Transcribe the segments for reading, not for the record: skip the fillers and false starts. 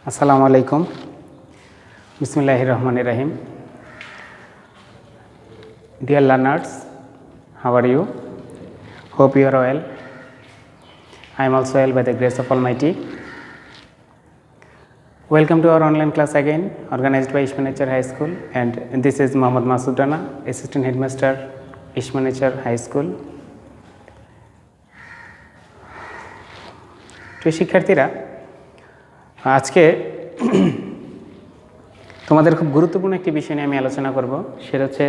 Assalamu alaikum. Bismillahirrahmanirrahim. Dear learners, how are you? Hope you are well. I am also well by the grace of Almighty. Welcome to our online class again, organized by Ishmanacher High School, and this is Muhammad Masud Rana, Assistant Headmaster, Ishmanacher High School. তো শিক্ষার্থীরা, আজকে তোমাদের খুব গুরুত্বপূর্ণ একটি বিষয় নিয়ে আমি আলোচনা করব, সেটা হচ্ছে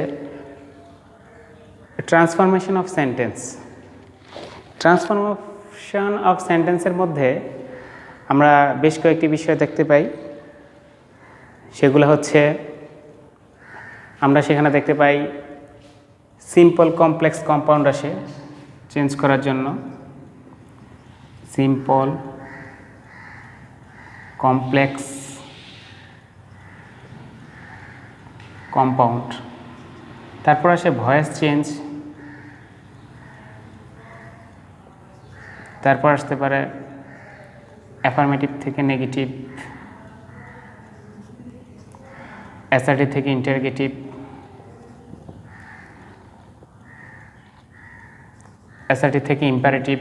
transformation of sentence. Transformation of সেন্টেন্সের মধ্যে আমরা বেশ কয়েকটি বিষয় দেখতে পাই। সেগুলো হচ্ছে, আমরা সেখানে দেখতে পাই সিম্পল কমপ্লেক্স কম্পাউন্ড আসে চেঞ্জ করার জন্য। সিম্পল কমপ্লেক্স কম্পাউন্ড, তারপর আসে ভয়েস চেঞ্জ, তারপর আসতে পারে অ্যাফার্মেটিভ থেকে নেগেটিভ, অ্যাসার্টিভ থেকে ইন্টারগেটিভ, অ্যাসার্টিভ থেকে ইম্পারেটিভ,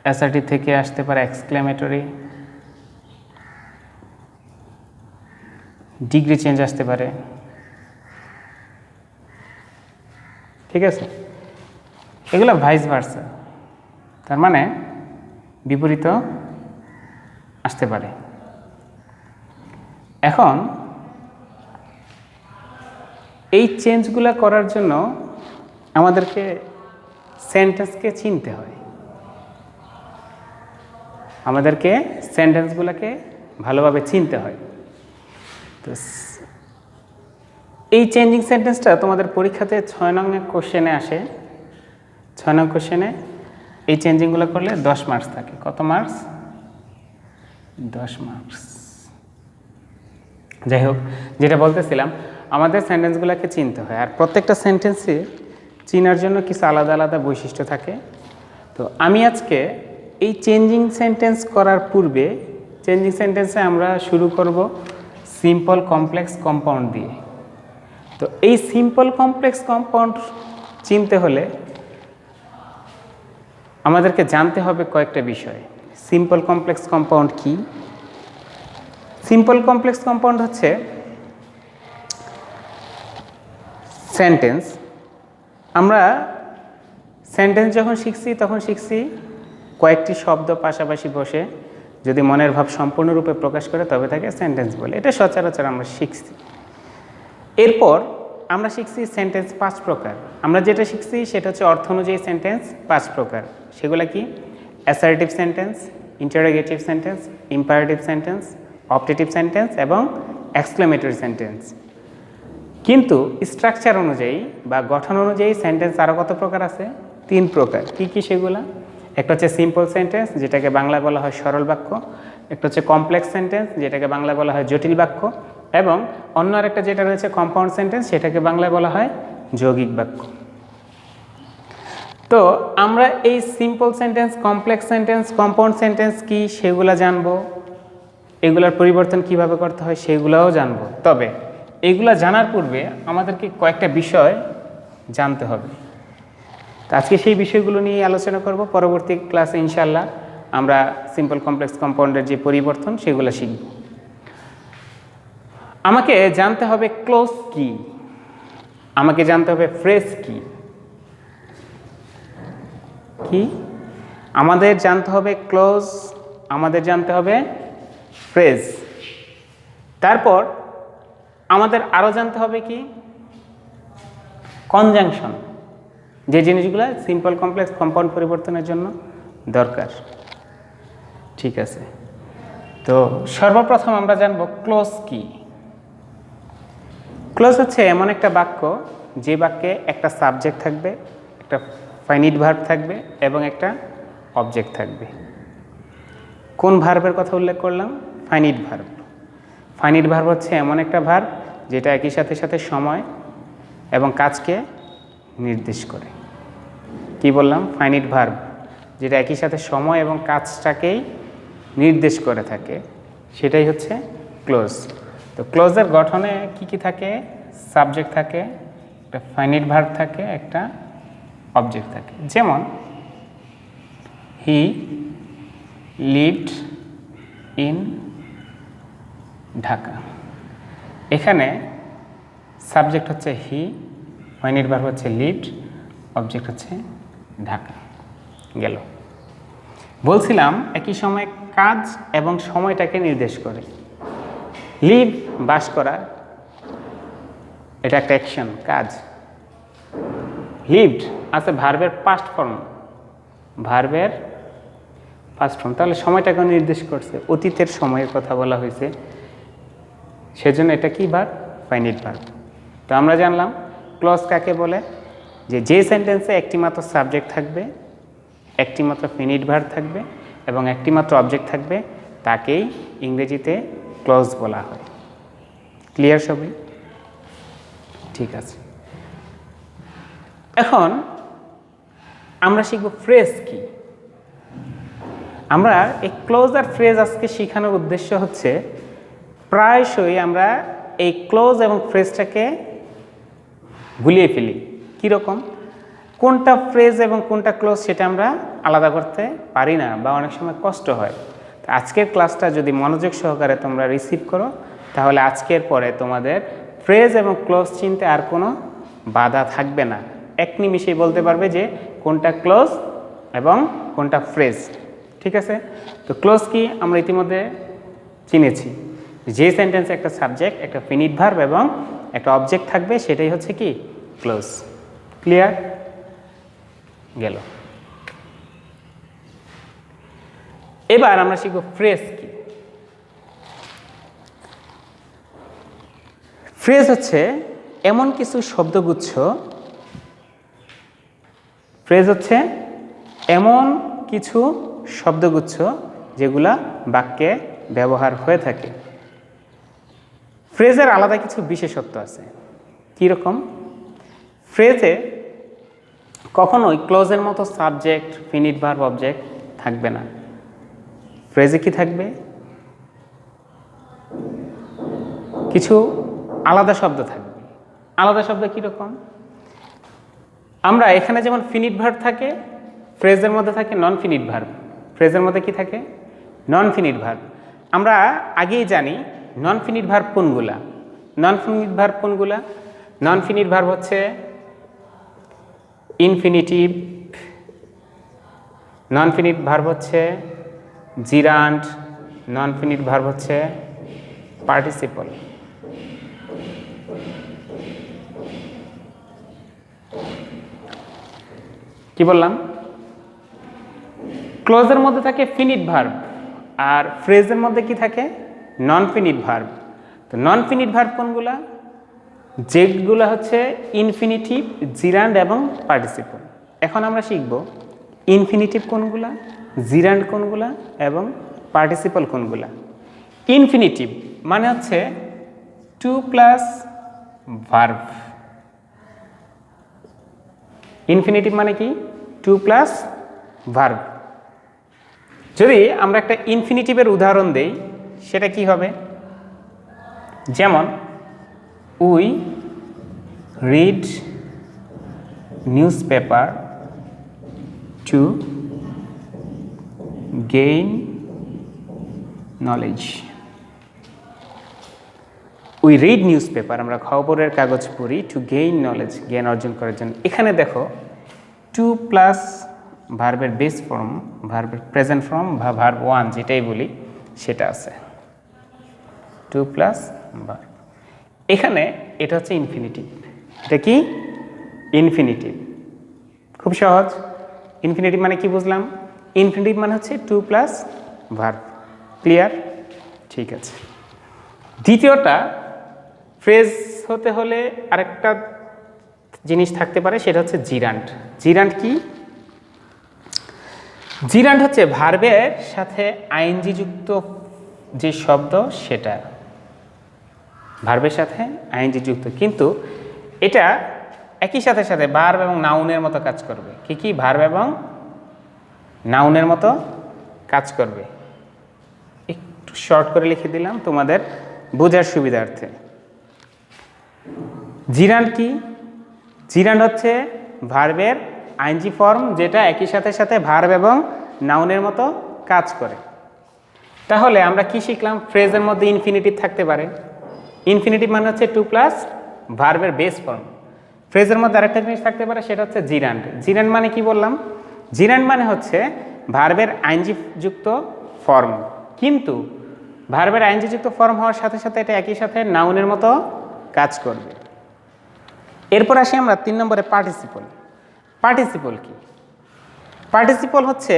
অ্যাসার্টিভ থেকে আসতে পারে এক্সক্লেমেটরি, ডিগ্রি চেঞ্জ আসতে পারে। ঠিক আছে, এগুলো ভাইস ভার্সা, তার মানে বিপরীত আসতে পারে। এখন এই চেঞ্জগুলো করার জন্য আমাদেরকে সেন্টেন্সকে চিনতে হয়, আমাদেরকে সেন্টেন্সগুলোকে ভালোভাবে চিনতে হয়। তো এই চেঞ্জিং সেন্টেন্সটা তোমাদের পরীক্ষাতে 6 নং কোশ্চেনে আসে। 6 নং কোশ্চেনে এই চেঞ্জিংগুলো করলে 10 মার্কস থাকে। কত মার্কস? 10 মার্কস। যাই হোক, যেটা বলতেছিলাম, আমাদের সেন্টেন্সগুলোকে চিনতে হয়, আর প্রত্যেকটা সেন্টেন্সে চিনার জন্য কিছু আলাদা আলাদা বৈশিষ্ট্য থাকে। তো আমি আজকে এই চেঞ্জিং সেন্টেন্স করার পূর্বে, চেঞ্জিং সেন্টেন্সে আমরা শুরু করব সিম্পল কমপ্লেক্স কম্পাউন্ড দিয়ে। তো এই সিম্পল কমপ্লেক্স কম্পাউন্ড চিনতে হলে আমাদেরকে জানতে হবে কয়েকটা বিষয়। সিম্পল কমপ্লেক্স কম্পাউন্ড কি? সিম্পল কমপ্লেক্স কম্পাউন্ড হচ্ছে সেন্টেন্স। আমরা সেন্টেন্স যখন শিখছি তখন শিখছি কয়েকটি শব্দ পাশাপাশি বসে যদি মনের ভাব সম্পূর্ণরূপে প্রকাশ করে তবে তাকে সেন্টেন্স বলে। এটা সচরাচর আমরা শিখছি। এরপর আমরা শিখছি সেন্টেন্স 5 প্রকার। আমরা যেটা শিখছি সেটা হচ্ছে অর্থ অনুযায়ী সেন্টেন্স 5 প্রকার। সেগুলো কি? Assertive sentence, interrogative sentence, imperative sentence, optative sentence এবং এক্সক্লেমেটরি সেন্টেন্স। কিন্তু স্ট্রাকচার অনুযায়ী বা গঠন অনুযায়ী সেন্টেন্স আরও কত প্রকার আছে? 3 প্রকার। কি কি সেগুলা? একটা হচ্ছে সিম্পল সেন্টেন্স, যেটাকে বাংলায় বলা হয় সরল বাক্য। একটা হচ্ছে কমপ্লেক্স সেন্টেন্স, যেটাকে বাংলায় বলা হয় জটিল বাক্য। এবং অন্য আরেকটা যেটা রয়েছে কম্পাউন্ড সেন্টেন্স, সেটাকে বাংলায় বলা হয় যৌগিক বাক্য। তো আমরা এই simple sentence, complex sentence, compound sentence কি সেগুলো জানবো, এগুলোর পরিবর্তন কিভাবে করতে হয় সেগুলোও জানবো। তবে এগুলো জানার পূর্বে আমাদেরকে কয়েকটা বিষয় জানতে হবে। তো আজকে সেই বিষয়গুলো নিয়ে আলোচনা করব। পরবর্তী ক্লাসে ইনশাআল্লাহ আমরা সিম্পল কমপ্লেক্স কম্পাউন্ডের যে পরিবর্তন সেগুলো শিখব। আমাকে জানতে হবে ক্লোজ কি, আমাকে জানতে হবে ফ্রেজ কি। কি? আমাদের জানতে হবে ক্লোজ, আমাদের জানতে হবে ফ্রেজ। তারপর আমাদের আরও জানতে হবে কি? কনজাংশন, যে জিনিসগুলো সিম্পল কমপ্লেক্স কম্পাউন্ড পরিবর্তনের জন্য দরকার। ঠিক আছে, তো সর্বপ্রথম আমরা জানব ক্লোজ কি। ক্লোজ হচ্ছে এমন একটা বাক্য যে বাক্যে একটা সাবজেক্ট থাকবে, একটা ফাইনিট ভার্ব থাকবে এবং একটা অবজেক্ট থাকবে। কোন ভার্বের কথা উল্লেখ করলাম? Finite verb. ফাইনিট ভার্ব হচ্ছে এমন একটা ভার্ব যেটা একই সাথে সাথে সময় এবং কাজকে নির্দেশ করে। কি বললাম? Finite verb. যেটা একই সাথে সময় এবং কাজটাকেই নির্দেশ করে থাকে, সেটাই হচ্ছে ক্লোজ। তো ক্লোজের গঠনে কি কি থাকে? সাবজেক্ট থাকে, একটা ফাইনাইট ভার্ব থাকে, একটা অবজেক্ট থাকে। যেমন হি লিভড ইন ঢাকা, এখানে সাবজেক্ট হচ্ছে হি, ফাইনাইট ভার্ব হচ্ছে লিভড, অবজেক্ট হচ্ছে ঢাকা। গেল। বলছিলাম একই সময় কাজ এবং সময়টাকে নির্দেশ করে। লিভ বাস করা, এটা একটা অ্যাকশন, কাজ। লিভড আছে ভার্বের পাস্ট ফর্ম, ভার্বের পাস্ট ফর্ম, তাহলে সময়টাকে নির্দেশ করছে, অতীতের সময়ের কথা বলা হয়েছে, সেজন্য এটা কি ভার্ব? Finite verb. তো আমরা জানলাম ক্লজ কাকে বলে, যে সেন্টেন্সে একটি মাত্র সাবজেক্ট থাকবে, একটি মাত্র ফাইনাইট ভার্ব থাকবে এবং একটি মাত্র অবজেক্ট থাকবে, তাকেই ইংরেজিতে ক্লজ বলা হয়। ক্লিয়ার সবই? ঠিক আছে। এখন আমরা শিখব ফ্রেজ কি। আমরা এই ক্লোজ আর ফ্রেজ আজকে শেখানোর উদ্দেশ্য হচ্ছে, প্রায়শই আমরা এই ক্লোজ এবং ফ্রেজটাকে ভুলিয়ে ফেলি। কীরকম? কোনটা ফ্রেজ এবং কোনটা ক্লোজ সেটা আমরা আলাদা করতে পারি না, বা অনেক সময় কষ্ট হয়। তো আজকের ক্লাসটা যদি মনোযোগ সহকারে তোমরা রিসিভ করো, তাহলে আজকের পরে তোমাদের ফ্রেজ এবং ক্লোজ চিনতে আর কোনো বাধা থাকবে না। এক নিমিষেই বলতে পারবে যে কোনটা ক্লোজ এবং কোনটা ফ্রেজ। ঠিক আছে? তো ক্লোজ কি আমরা ইতিমধ্যে চিনেছি, যে সেন্টেন্সে একটা সাবজেক্ট, একটা ফাইনাইট ভার্ব এবং একটা অবজেক্ট থাকবে, সেটাই হচ্ছে কি ক্লোজ। ক্লিয়ার? গেল। এবার আমরা শিখব ফ্রেজ কি। ফ্রেজ হচ্ছে এমন কিছু শব্দগুচ্ছ, ফ্রেজ হচ্ছে এমন কিছু শব্দগুচ্ছ যেগুলা বাক্যে ব্যবহার হয়ে থাকে। ফ্রেজের আলাদা কিছু বিশেষত্ব আছে। কীরকম? ফ্রেজে কখনোই ক্লোজের মতো সাবজেক্ট, ফাইনাইট ভার্ব, অবজেক্ট থাকবে না। ফ্রেজে কি থাকবে? কিছু আলাদা শব্দ থাকবে। আলাদা শব্দ কীরকম? আমরা এখানে যেমন ফাইনাইট ভার্ব থাকে, ফ্রেজের মধ্যে থাকে নন ফাইনাইট ভার্ব। ফ্রেজের মধ্যে কি থাকে? Non finite verb. আমরা আগেই জানি নন ফাইনাইট ভার্ব কোনগুলা। নন ফাইনাইট ভার্ব কোনগুলা? নন ফাইনাইট ভার্ব হচ্ছে ইনফিনিটিভ, নন ফাইনাইট ভার্ব হচ্ছে জিরান্ড, নন ফাইনাইট ভার্ব হচ্ছে পার্টিসিপল। কি বললাম? ক্লোজের মধ্যে থাকে ফাইনাইট ভার্ব, আর ফ্রেজের মধ্যে কি থাকে? Non finite verb. তো নন ফাইনাইট ভার্ব কোনগুলা? যেগুলো হচ্ছে ইনফিনিটিভ, জিরান্ড এবং পার্টিসিপল। এখন আমরা শিখব ইনফিনিটিভ কোনগুলা, জিরান্ড কোনগুলা এবং পার্টিসিপল কোনগুলা। ইনফিনিটিভ মানে হচ্ছে টু প্লাস ভার্ব। ইনফিনিটিভ মানে কি? To plus verb. যদি আমরা একটা ইনফিনিটিভের উদাহরণ দেই, সেটা কি হবে? যেমন we read newspaper to gain knowledge. We read newspaper, আমরা খবরের কাগজ পড়ি, টু গেইন নলেজ, জ্ঞান অর্জন করার জন্য। এখানে দেখো টু প্লাস ভার্বের বেস ফর্ম, ভার্বের প্রেজেন্ট ফর্ম বা ভার্ব ওয়ান যেটাই বলি সেটা আছে, টু প্লাস ভার্ব। এখানে এটা হচ্ছে ইনফিনিটিভ। এটা কি? ইনফিনিটিভ। খুব সহজ। ইনফিনিটিভ মানে কি বুঝলাম? ইনফিনিটিভ মানে হচ্ছে টু প্লাস ভার্ব। ক্লিয়ার? ঠিক আছে। দ্বিতীয়টা, ফ্রেজ হতে হলে আরেকটা জিনিস থাকতে পারে, সেটা হচ্ছে জিরান্ড। জিরান্ড কি? জিরান্ড হচ্ছে ভার্বের সাথে আইএনজি যুক্ত যে শব্দ, সেটা ভার্বের সাথে আইএনজি যুক্ত, কিন্তু এটা একই সাথে সাথে ভার্ব এবং নাউনের মতো কাজ করবে। কি কি? ভার্ব এবং নাউনের মতো কাজ করবে। একটু শর্ট করে লিখে দিলাম তোমাদের বোঝার সুবিধার্থে। জিরান্ড কি? জিরান্ড হচ্ছে ভার্বের আইএনজি ফর্ম, যেটা একই সাথে সাথে ভার্ব এবং নাউনের মতো কাজ করে। তাহলে আমরা কি শিখলাম? ফ্রেজের মধ্যে ইনফিনিটিভ থাকতে পারে। ইনফিনিটিভ মানে হচ্ছে টু প্লাস ভার্বের বেস ফর্ম। ফ্রেজের মধ্যে আরেকটা জিনিস থাকতে পারে, সেটা হচ্ছে জিরান্ড। জিরান্ড মানে কি বললাম? জিরান্ড মানে হচ্ছে ভার্বের আইএনজি যুক্ত ফর্ম, কিন্তু ভার্বের আইএনজি যুক্ত ফর্ম হওয়ার সাথে সাথে এটা একই সাথে নাউনের মতো কাজ করবে। এরপর আসি আমরা 3 নম্বরে পার্টিসিপল। পার্টিসিপল কি? পার্টিসিপল হচ্ছে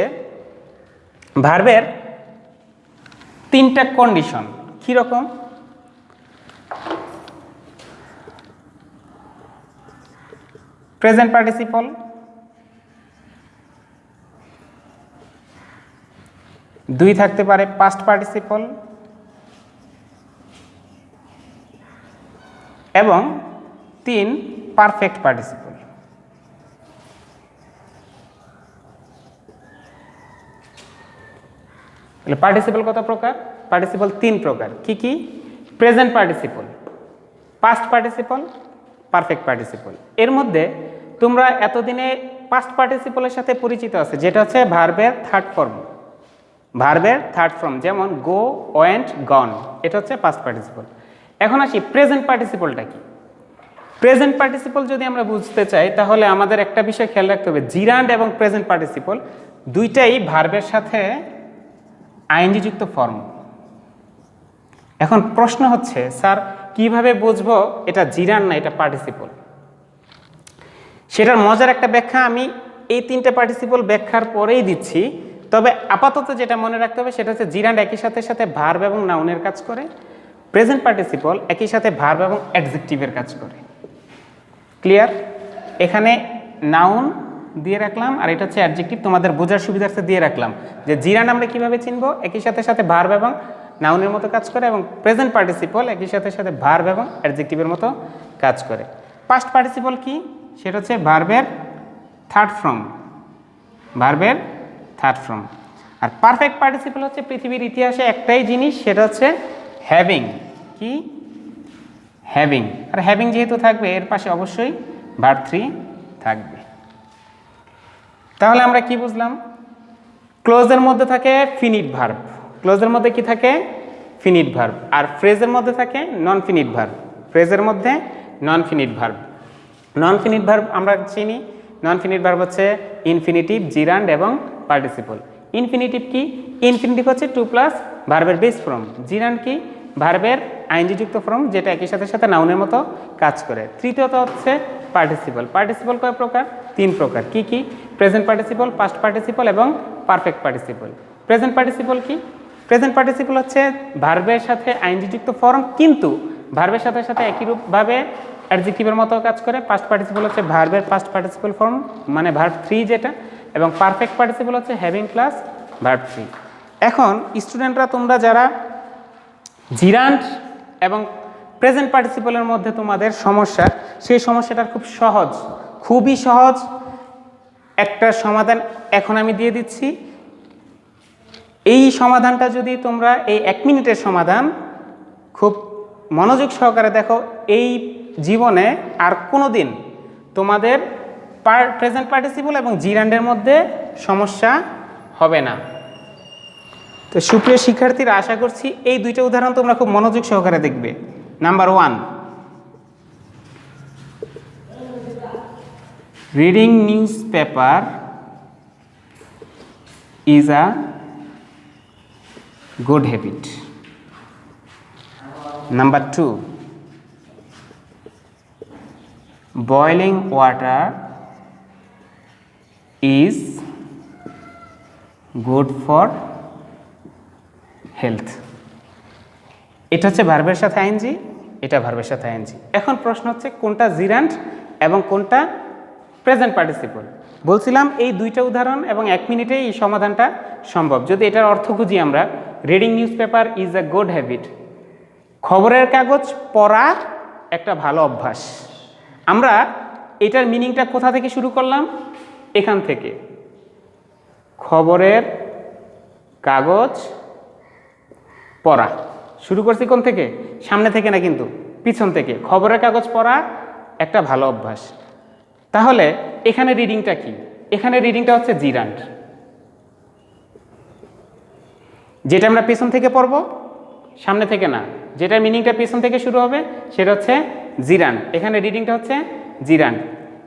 ভার্বের 3টা কন্ডিশন। কীরকম? প্রেজেন্ট পার্টিসিপল, দুই থাকতে পারে পাস্ট পার্টিসিপল, এবং 3 পারফেক্ট পার্টিসিপল। পার্টিসিপল কত প্রকার? পার্টিসিপল 3 প্রকার। কি কি? Present participle, past participle, perfect participle. এর মধ্যে তোমরা এতদিনে পাস্ট পার্টিসিপলের সাথে পরিচিত আছে, যেটা হচ্ছে ভার্বের থার্ড ফর্ম। ভার্বের থার্ড ফর্ম, যেমন গো, ওয়েন্ট, গন, এটা হচ্ছে পাস্ট পার্টিসিপল। এখন আসি প্রেজেন্ট পার্টিসিপলটা কি। প্রেজেন্ট পার্টিসিপল যদি আমরা বুঝতে চাই, তাহলে আমাদের একটা বিষয় খেয়াল রাখতে হবে, জিরান্ড এবং প্রেজেন্ট পার্টিসিপল দুইটাই ভার্বের সাথে আইএনজি যুক্ত ফর্ম। এখন প্রশ্ন হচ্ছে, স্যার কিভাবে বুঝবো এটা জিরান্ড না এটা পার্টিসিপল? সেটার মজার একটা ব্যাখ্যা আমি এই 3টে পার্টিসিপল ব্যাখ্যার পরেই দিচ্ছি। তবে আপাতত যেটা মনে রাখতে হবে সেটা হচ্ছে জিরান্ড একই সাথে সাথে ভার্ব এবং নাউনের কাজ করে, প্রেজেন্ট পার্টিসিপল একই সাথে ভার্ব এবং অ্যাডজেক্টিভের কাজ করে। ক্লিয়ার? এখানে নাউন দিয়ে রাখলাম আর এটা হচ্ছে অ্যাডজেক্টিভ, তোমাদের বোঝার সুবিধার্থে দিয়ে রাখলাম যে জিরান্ড আমরা কিভাবে চিনব, একই সাথে সাথে ভার্ব এবং নাউনের মতো কাজ করে, এবং প্রেজেন্ট পার্টিসিপল একই সাথে সাথে ভার্ব এবং অ্যাডজেক্টিভের মতো কাজ করে। পাস্ট পার্টিসিপল কি? সেটা হচ্ছে ভার্বের থার্ড ফর্ম, ভার্বের থার্ড ফর্ম। আর পারফেক্ট পার্টিসিপল হচ্ছে পৃথিবীর ইতিহাসে একটাই জিনিস, সেটা হচ্ছে হ্যাভিং। কি? হ্যাভিং। আর হ্যাভিং যেহেতু থাকবে, এর পাশে অবশ্যই ভার্ব 3 থাকবে। তাহলে আমরা কি বুঝলাম? ক্লোজের মধ্যে থাকে ফিনিট ভার্ব, ক্লোজের মধ্যে কি থাকে? Finite verb. আর ফ্রেজের মধ্যে থাকে নন ফিনিট ভার্ব, ফ্রেজের মধ্যে নন ফিনিট ভার্ব। নন ফিনিট ভার্ব আমরা চিনি, নন ফিনিট ভার্ব হচ্ছে ইনফিনিটিভ, জিরান্ড এবং পার্টিসিপল। ইনফিনিটিভ কি? ইনফিনিটিভ হচ্ছে টু প্লাস ভার্বের বেস ফর্ম। জিরান্ড কি? ভার্বের আইএনজি যুক্ত ফর্ম, যেটা একই সাথে সাথে নাউনের মতো কাজ করে। তৃতীয়ত হচ্ছে পার্টিসিপল। পার্টিসিপল কয় প্রকার? 3 প্রকার। কি কি? প্রেজেন্ট পার্টিসিপল, পাস্ট পার্টিসিপল এবং পারফেক্ট পার্টিসিপল। প্রেজেন্ট পার্টিসিপল কি? প্রেজেন্ট পার্টিসিপল হচ্ছে ভার্বের সাথে আইএনজি যুক্ত ফর্ম, কিন্তু ভার্বের সাথে সাথে একই রূপভাবে অ্যাডজেক্টিভের মতো কাজ করে। পাস্ট পার্টিসিপল হচ্ছে ভার্বের পাস্ট পার্টিসিপল ফর্ম, মানে ভার্ব 3 যেটা, এবং পারফেক্ট পার্টিসিপল হচ্ছে হ্যাভিং প্লাস ভার্ব 3। এখন স্টুডেন্টরা, তোমরা যারা জিরান্ড এবং প্রেজেন্ট পার্টিসিপলের মধ্যে তোমাদের সমস্যা, সেই সমস্যাটা খুব সহজ, খুবই সহজ একটা সমাধান এখন আমি দিয়ে দিচ্ছি। এই সমাধানটা যদি তোমরা এই 1 মিনিটের সমাধান খুব মনোযোগ সহকারে দেখো, এই জীবনে আর কোনো দিন তোমাদের প্রেজেন্ট পার্টিসিপল এবং জিরান্ডের মধ্যে সমস্যা হবে না। তো সুপ্রিয় শিক্ষার্থীরা, আশা করছি এই 2টা উদাহরণ তোমরা খুব মনোযোগ সহকারে দেখবে। Number 1, reading news paper is a good habit. Number 2, boiling water is good for health. এটা হচ্ছে ভার্বের সাথে আইএনজি, এটা ভার্বের সাথে আইএনজি। এখন প্রশ্ন হচ্ছে কোনটা জিরান্ড এবং কোনটা প্রেজেন্ট পার্টিসিপল। বলছিলাম এই 2টা উদাহরণ এবং 1 মিনিটেই এই সমাধানটা সম্ভব। যদি এটার অর্থ খুঁজি আমরা, reading news paper is a good habit, খবরের কাগজ পড়া একটা ভালো অভ্যাস। আমরা এটার মিনিংটা কোথা থেকে শুরু করলাম? এখান থেকে। খবরের কাগজ পড়া। শুরু করছি কোন থেকে? সামনে থেকে না, কিন্তু পিছন থেকে। খবরের কাগজ পড়া একটা ভালো অভ্যাস। তাহলে এখানে রিডিংটা কি? এখানে রিডিংটা হচ্ছে জিরান্ড, যেটা আমরা পিছন থেকে পড়ব, সামনে থেকে না। যেটা মিনিংটা পিছন থেকে শুরু হবে সেটা হচ্ছে জিরান্ড। এখানে রিডিংটা হচ্ছে জিরান্ড।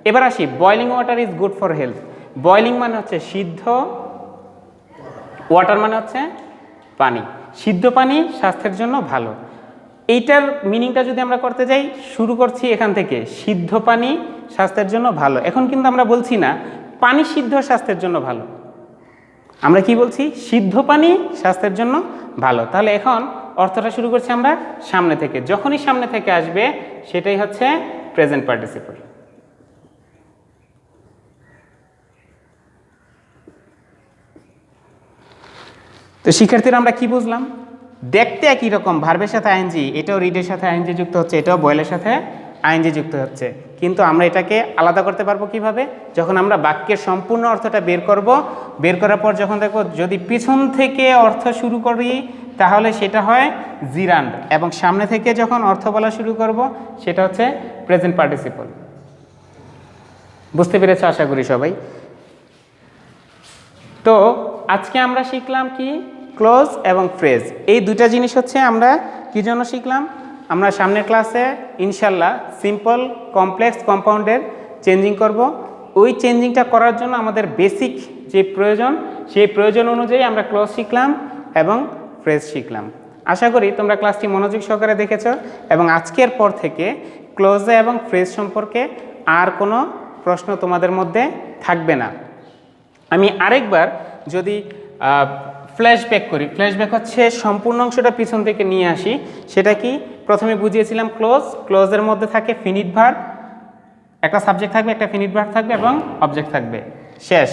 এবার আসি, boiling water is good for health. Boiling মানে হচ্ছে সিদ্ধ, ওয়াটার মানে হচ্ছে পানি। সিদ্ধ পানি স্বাস্থ্যের জন্য ভালো। এইটার মিনিংটা যদি আমরা করতে যাই, শুরু করছি এখান থেকে, সিদ্ধ পানি স্বাস্থ্যের জন্য ভালো। এখন কিন্তু আমরা বলছি না পানি সিদ্ধ স্বাস্থ্যের জন্য ভালো, আমরা কি বলছি? সিদ্ধ পানি স্বাস্থ্যের জন্য ভালো। তাহলে এখন অর্থটা শুরু করছি আমরা সামনে থেকে। যখনই সামনে থেকে আসবে সেটাই হচ্ছে প্রেজেন্ট পার্টিসিপল। তো শিক্ষার্থীরা আমরা কি বুঝলাম? দেখতে একই রকম, ভার্বের সাথে আইএনজি, এটাও রিডের সাথে আইএনজি যুক্ত হচ্ছে, এটাও বয়েলের সাথে আইএনজি যুক্ত হচ্ছে। কিন্তু আমরা এটাকে আলাদা করতে পারবো কিভাবে? যখন আমরা বাক্যের সম্পূর্ণ অর্থটা বের করব, বের করার পর যখন দেখব যদি পিছন থেকে অর্থ শুরু করি তাহলে সেটা হয় জিরান্ড, এবং সামনে থেকে যখন অর্থ বলা শুরু করব সেটা হচ্ছে প্রেজেন্ট পার্টিসিপল। বুঝতে পেরেছ আশা করি সবাই। তো আজকে আমরা শিখলাম কি? ক্লোজ এবং ফ্রেজ। এই দুটা জিনিস হচ্ছে আমরা কি জন্য শিখলাম? আমরা সামনের ক্লাসে ইনশাল্লাহ সিম্পল, কমপ্লেক্স, কম্পাউন্ডের চেঞ্জিং করব। ওই চেঞ্জিংটা করার জন্য আমাদের বেসিক যে প্রয়োজন, সেই প্রয়োজন অনুযায়ী আমরা ক্লোজ শিখলাম এবং ফ্রেজ শিখলাম। আশা করি তোমরা ক্লাসটি মনোযোগ সহকারে দেখেছ এবং আজকের পর থেকে ক্লোজে এবং ফ্রেজ সম্পর্কে আর কোনো প্রশ্ন তোমাদের মধ্যে থাকবে না। আমি আরেকবার যদি ফ্ল্যাশব্যাক করি, ফ্ল্যাশব্যাক হচ্ছে সম্পূর্ণ অংশটা পিছন থেকে নিয়ে আসি। সেটা কি? প্রথমে বুঝিয়েছিলাম ক্লোজ, ক্লোজের মধ্যে থাকে ফিনিট ভার্ব, একটা সাবজেক্ট থাকবে, একটা ফিনিট ভার্ব থাকবে এবং অবজেক্ট থাকবে। শেষ।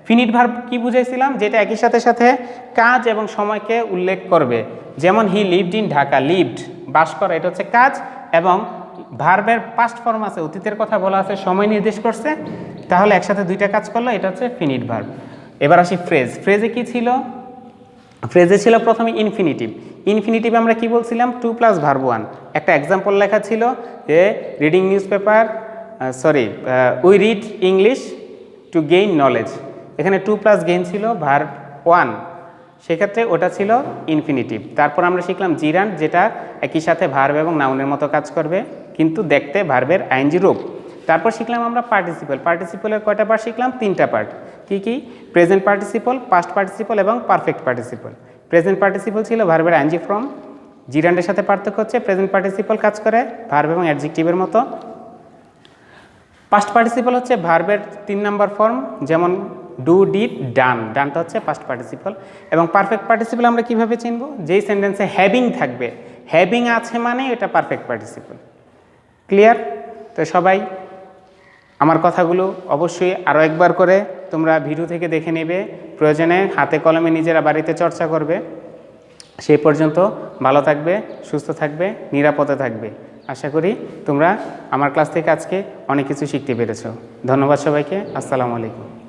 ফিনিট ভার্ব কি বুঝাইছিলাম? যেটা একই সাথে সাথে কাজ এবং সময়কে উল্লেখ করবে। যেমন he lived in Dhaka, lived বাস করা, এটা হচ্ছে কাজ, এবং ভার্বের পাস্ট ফর্ম আছে, অতীতের কথা বলা আছে, সময় নির্দেশ করছে, তাহলে একসাথে দুইটা কাজ করলো, এটা হচ্ছে ফিনিট ভার্ব। এবার আসি ফ্রেজ। ফ্রেজে কি ছিল? ফ্রেজে ছিল প্রথমে ইনফিনিটিভ। ইনফিনিটিভ আমরা কি বলছিলাম? 2 + ভার্ব 1। একটা এক্সাম্পল লেখা ছিল যে reading news paper, we read English to gain knowledge. এখানে 2 + গেইন ছিল ভার্ব 1, সেক্ষেত্রে ওটা ছিল ইনফিনিটিভ। তারপর আমরা শিখলাম জিরান্ড, যেটা একই সাথে ভার্ব এবং নাউনের মতো কাজ করবে কিন্তু দেখতে ভার্বের আইএনজি রূপ। তারপর শিখলাম আমরা পার্টিসিপল। পার্টিসিপলের কয়টা পার্ট শিখলাম? 3টা পার্ট। কি কি? প্রেজেন্ট পার্টিসিপল, পাস্ট পার্টিসিপল এবং পারফেক্ট পার্টিসিপল। প্রেজেন্ট পার্টিসিপল ছিল ভার্বের আইএনজি ফর্ম। জিরান্ডের সাথে পার্থক্য হচ্ছে প্রেজেন্ট পার্টিসিপল কাজ করে ভার্ব এবং অ্যাডজেক্টিভের মতো। পাস্ট পার্টিসিপল হচ্ছে ভার্বের 3 নম্বর ফর্ম, যেমন ডু, ডিড, ডান। ডানটা হচ্ছে পাস্ট পার্টিসিপল। এবং পারফেক্ট পার্টিসিপল আমরা কিভাবে চিনব? যেই সেন্টেন্সে হ্যাভিং থাকবে, হ্যাভিং আছে মানে এটা পারফেক্ট পার্টিসিপল। ক্লিয়ার? তো সবাই আমার কথাগুলো অবশ্যই আরও একবার করে তোমরা ভিডিও থেকে দেখে নেবে, প্রয়োজনে হাতে কলমে নিজেরা বাড়িতে চর্চা করবে। সেই পর্যন্ত ভালো থাকবে, সুস্থ থাকবে, নিরাপদে থাকবে। আশা করি তোমরা আমার ক্লাস থেকে আজকে অনেক কিছু শিখতে পেরেছো। ধন্যবাদ সবাইকে। আসসালামু আলাইকুম।